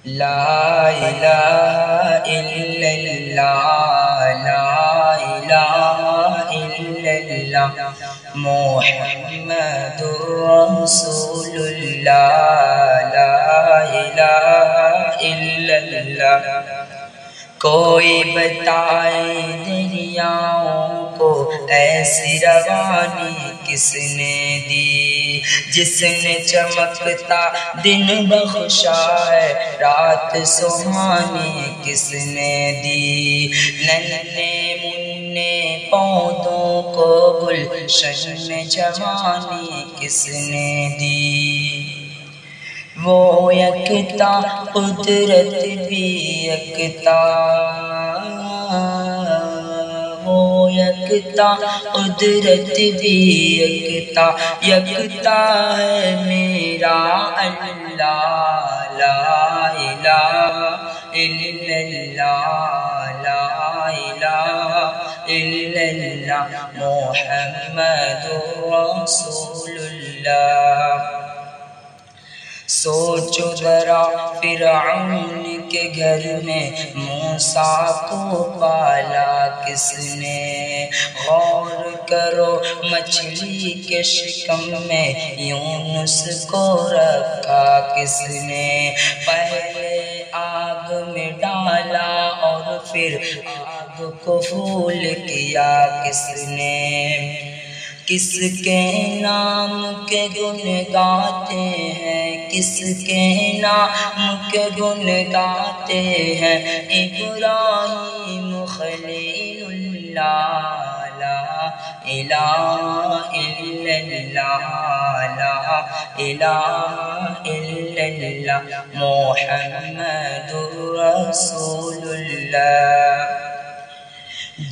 لا الہ الا اللہ، لا الہ الا اللہ، محمد رسول اللہ، لا الہ الا اللہ۔ کوئی بتائے دریاؤں کو ایسی روانی کس نے دی، جس نے چمکتا دن بخشا ہے رات سہانی کس نے دی، ننھے منھے پودوں کو گلشن جوانی کس نے دی۔ وہ یکتا قدرت بھی یکتا، وہ یکتا قدرت بھی یکتا، یکتا ہے میرا اللہ، لا الہ الا اللہ، لا الہ الا اللہ، محمد رسول اللہ۔ سوچو ذرا فرعون کے گھر میں موسیٰ کو پالا کس نے، غور کرو مچھلی کے شکم میں یونس کو رکھا کس نے، پہلے آگ میں ڈالا اور پھر آگ کو پھول کیا کس نے، کس کے نام کے گن گاتے ہیں، کس کے نام کے گن گاتے ہیں، ابراہیم خلیل اللہ، لا الہ الا اللہ، لا الہ الا اللہ، محمد رسول اللہ۔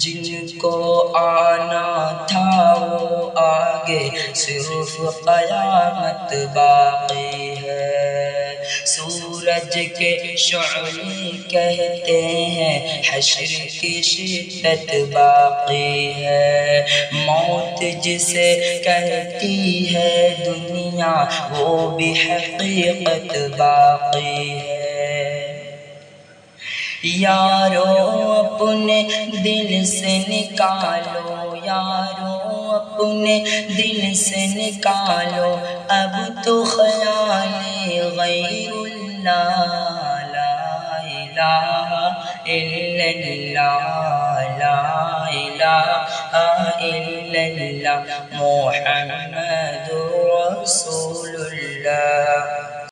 جن کو آنا تھا وہ آگے صرف قیامت باقی ہے، سورج کے شعلے کہتے ہیں حشر کی شدت باقی ہے، موت جسے کہتی ہے دنیا وہ بھی حقیقت باقی ہے۔ یارو اپنے دل سے نکالو، یارو اپنے دل سے نکالو اب تو خیال غیر اللہ، لا الہ الا اللہ، لا الہ الا اللہ، محمد رسول اللہ۔